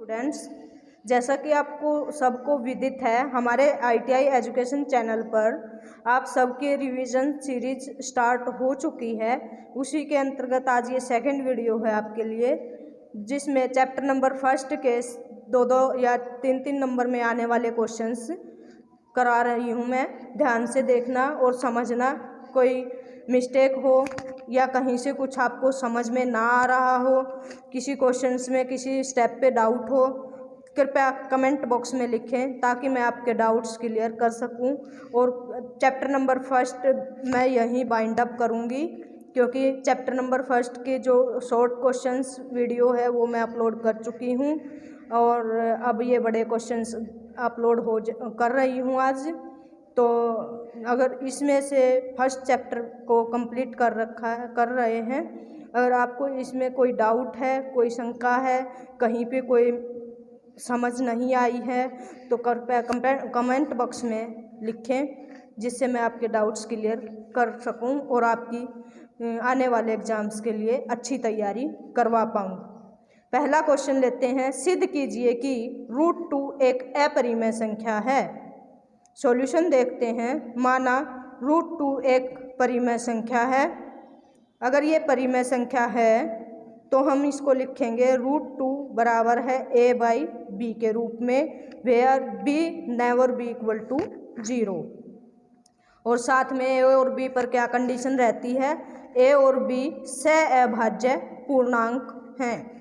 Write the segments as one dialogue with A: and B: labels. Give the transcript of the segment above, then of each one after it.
A: Students, जैसा कि आपको सबको विदित है, हमारे ITI एजुकेशन चैनल पर आप सबके रिवीजन सीरीज स्टार्ट हो चुकी है। उसी के अंतर्गत आज ये सेकंड वीडियो है आपके लिए, जिसमें चैप्टर नंबर फर्स्ट के दो या तीन नंबर में आने वाले क्वेश्चंस करा रही हूँ मैं। ध्यान से देखना और समझना, कोई मिस्टेक हो या कहीं से कुछ आपको समझ में ना आ रहा हो, किसी क्वेश्चंस में किसी स्टेप पे डाउट हो, कृपया कमेंट बॉक्स में लिखें ताकि मैं आपके डाउट्स क्लियर कर सकूं। और चैप्टर नंबर फर्स्ट मैं यहीं बाइंड अप करूंगी, क्योंकि चैप्टर नंबर फर्स्ट के जो शॉर्ट क्वेश्चंस वीडियो है वो मैं अपलोड कर चुकी हूं और अब ये बड़े क्वेश्चंस अपलोड कर रही हूं आज। तो अगर इसमें से फर्स्ट चैप्टर को कंप्लीट कर रहे हैं, अगर आपको इसमें कोई डाउट है, कोई शंका है, कहीं पे कोई समझ नहीं आई है, तो कृपया कमेंट बॉक्स में लिखें, जिससे मैं आपके डाउट्स क्लियर कर सकूं और आपकी आने वाले एग्ज़ाम्स के लिए अच्छी तैयारी करवा पाऊँ। पहला क्वेश्चन लेते हैं। सिद्ध कीजिए कि √2 एक अपरिमेय संख्या है। सॉल्यूशन देखते हैं। माना √2 एक परिमेय संख्या है। अगर ये परिमेय संख्या है तो हम इसको लिखेंगे √2 बराबर है a/b के रूप में, where b never be equal to 0। और साथ में a और b पर क्या कंडीशन रहती है? a और b सहअभाज्य पूर्णांक हैं।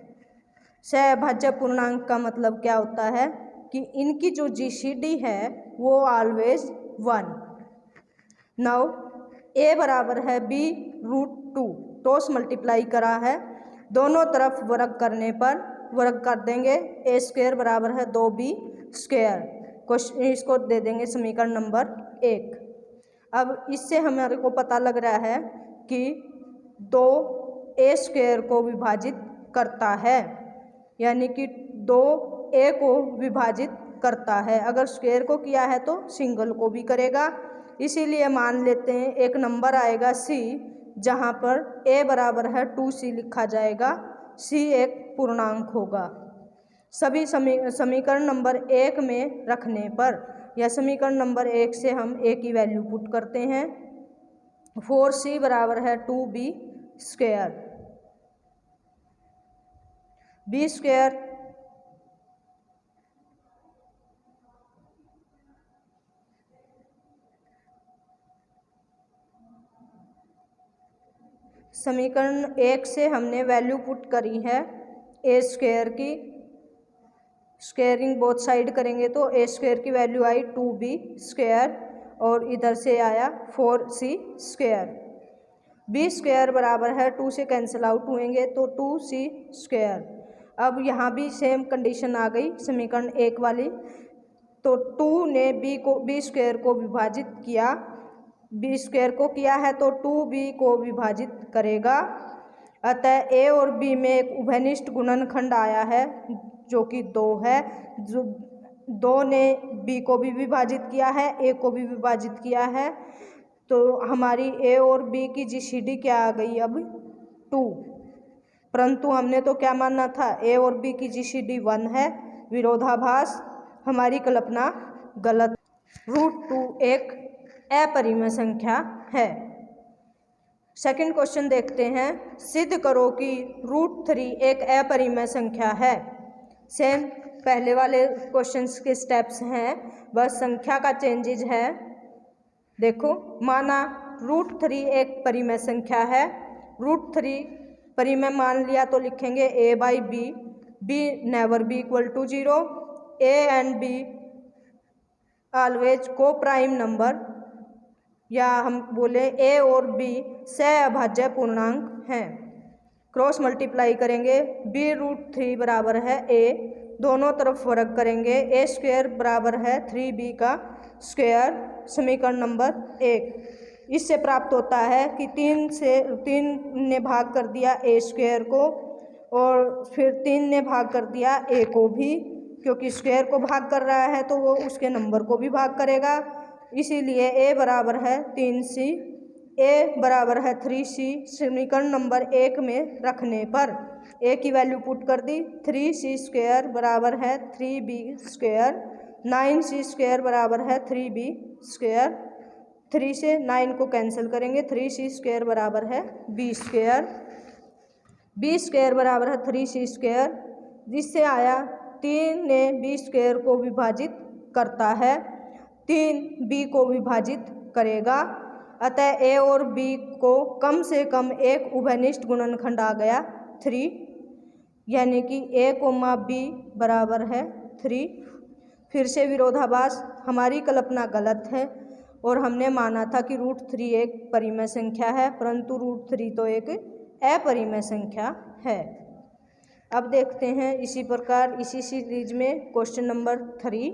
A: सहअभाज्य पूर्णांक का मतलब क्या होता है कि इनकी जो GCD है वो ऑलवेज 1। नाउ a बराबर है b √2, क्रॉस मल्टीप्लाई करा है, दोनों तरफ वर्ग करने पर वर्ग कर देंगे। a² बराबर है 2b²। इसको दे देंगे समीकरण नंबर 1। अब इससे हमारे को पता लग रहा है कि 2a² को विभाजित करता है, यानी कि 2a को विभाजित करता है। अगर स्क्वायर को किया है तो सिंगल को भी करेगा। इसीलिए मान लेते हैं एक नंबर आएगा c, जहाँ पर a बराबर है 2c लिखा जाएगा। c एक पूर्णांक होगा। सभी समीकरण नंबर 1 में रखने पर या समीकरण नंबर 1 से हम a की वैल्यू पुट करते हैं। 4c बराबर है 2b²। b² समीकरण 1 से हमने वैल्यू पुट करी है a² की। स्क्वेयरिंग बोथ साइड करेंगे तो a² की वैल्यू आई 2b² और इधर से आया 4c²। b² बराबर है 2 से कैंसिल आउट हुएंगे तो 2c²। अब यहाँ भी सेम कंडीशन आ गई समीकरण 1 वाली। तो 2 ने b² को विभाजित किया, b² को किया है तो 2b को विभाजित करेगा। अतः a और b में एक उभयनिष्ठ गुणनखंड आया है जो कि 2 है। जो 2 ने b को भी विभाजित किया है, a को भी विभाजित किया है, तो हमारी a और b की GCD क्या आ गई अब? 2। परंतु हमने तो क्या माना था? a और b की GCD 1 है। विरोधाभास, हमारी कल्पना गलत। √2 एक अपरिमेय संख्या है। सेकंड क्वेश्चन देखते हैं। सिद्ध करो कि √3 एक अपरिमेय संख्या है। सेम पहले वाले क्वेश्चंस के स्टेप्स हैं, बस संख्या का चेंजेज है। देखो, माना √3 एक परिमेय संख्या है। √3 परिमेय मान लिया तो लिखेंगे a/b, b never be equal to 0, a and b always coprime number, या हम बोले a और b सहअभाज्य पूर्णांक हैं। क्रॉस मल्टीप्लाई करेंगे, b√3 बराबर है a, दोनों तरफ वर्ग करेंगे, a² बराबर है 3b²। समीकरण नंबर 1 इससे प्राप्त होता है कि 3 ने भाग कर दिया a² को और फिर 3 ने भाग कर दिया a को भी, क्योंकि स्क्वायर को भाग कर रहा है तो वो उसके नंबर को भी भाग करेगा। इसीलिए a बराबर है 3c, a बराबर है 3c। समीकरण नंबर 1 में रखने पर ए की वैल्यू पुट कर दी, 3c² बराबर है 3b², 9c² बराबर है 3b², 3 से 9 को कैंसिल करेंगे, 3c² बराबर है b², b² बराबर है 3c², जिससे आया 3 ने b² को विभाजित करता है, 3 b को विभाजित करेगा, अतः a और b को कम से कम एक उभयनिष्ठ गुणनखंड आ गया 3, यानी कि a, b बराबर है 3। फिर से विरोधाभास, हमारी कल्पना गलत है और हमने माना था कि √3 एक परिमेय संख्या है, परंतु √3 तो एक अपरिमेय संख्या है। अब देखते हैं इसी प्रकार इसी सीरीज में क्वेश्चन नंबर 3,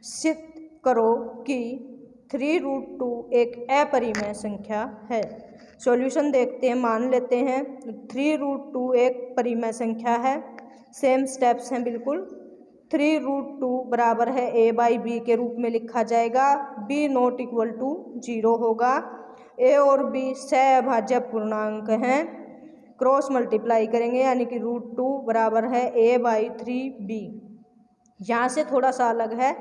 A: सिद्ध करो कि 3√2 एक अपरिमेय संख्या है। सॉल्यूशन देखते हैं, मान लेते हैं 3√2 एक परिमेय संख्या है। सेम स्टेप्स हैं बिल्कुल। 3√2 बराबर है a/b के रूप में लिखा जाएगा, b ≠ 0 होगा। a और b सहअभाज्य पूर्णांक हैं, क्रॉस मल्टीप्लाई करेंगे यानी कि √2 बराबर है a/3b। यहाँ से थोड़ा सा अलग है,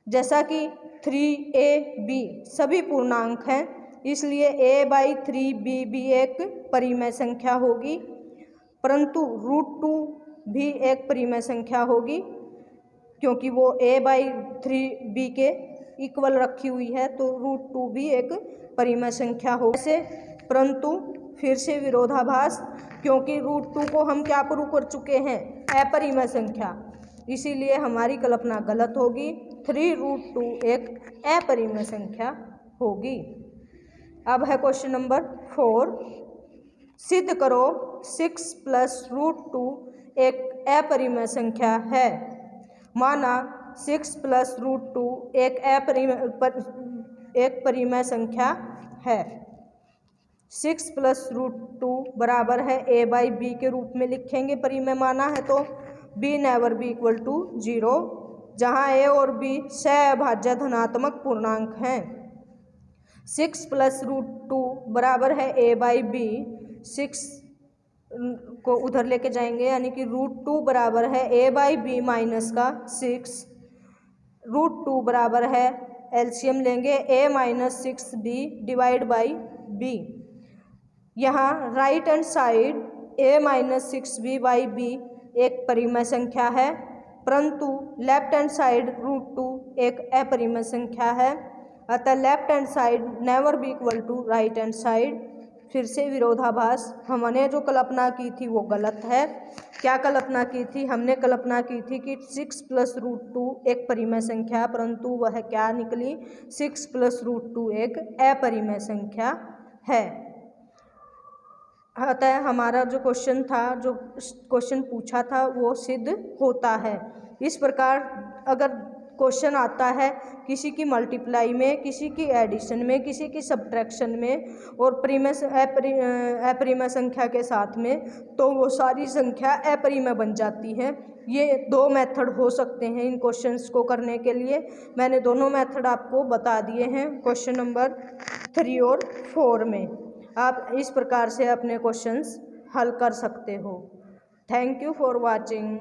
A: जैसा कि 3ab सभी पूर्णांक हैं, इसलिए a/3b भी एक परिमेय संख्या होगी, परंतु √2 भी एक परिमेय संख्या होगी क्योंकि वो a/3b के इक्वल रखी हुई है, तो √2 भी एक परिमेय संख्या हो से। परंतु फिर से विरोधाभास, क्योंकि √2 को हम क्या प्रूव कर चुके हैं, अपरिमेय संख्या, इसीलिए हमारी कल्पना गलत होगी। 3√2 एक अपरिमेय संख्या होगी। अब है क्वेश्चन नंबर 4, सिद्ध करो 6 + √2 एक अपरिमेय संख्या है। माना 6 + √2 एक परिमेय संख्या है। 6 + √2 बराबर है a/b के रूप में लिखेंगे, परिमेय माना है तो b never be equal to 0, जहाँ a और b सहअभाज्य धनात्मक पूर्णांक हैं। 6 + √2 बराबर है a/b, 6 को उधर लेके जाएंगे यानी कि √2 बराबर है a/b माइनस का 6, √2 बराबर है, एलसीएम लेंगे a-6b डिवाइड बाई b। यहाँ राइट हैंड साइड a-6b/b एक परिमेय संख्या है, परंतु लेफ्ट हैंड साइड √2 एक अपरिमेय संख्या है, अतः left hand side never be equal to right hand side. फिर से विरोधाभास, हमने जो कल्पना की थी वो गलत है। क्या कल्पना की थी? हमने कल्पना की थी कि 6 + √2 एक परिमेय संख्या, परंतु वह क्या निकली, 6 + √2 एक अपरिमेय संख्या है। अतः हमारा जो क्वेश्चन था, जो क्वेश्चन पूछा था वो सिद्ध होता है। इस प्रकार अगर क्वेश्चन आता है किसी की मल्टीप्लाई में, किसी की एडिशन में, किसी की सब्ट्रैक्शन में और अपरिमेय संख्या के साथ में, तो वो सारी संख्या अपरिमेय बन जाती है। ये 2 मेथड हो सकते हैं इन क्वेश्चंस को करने के लिए। मैंने दोनों मेथड आपको बता दिए हैं क्वेश्चन नंबर 3 और 4 में। आप इस प्रकार से अपने क्वेश्चंस हल कर सकते हो। Thank you for watching.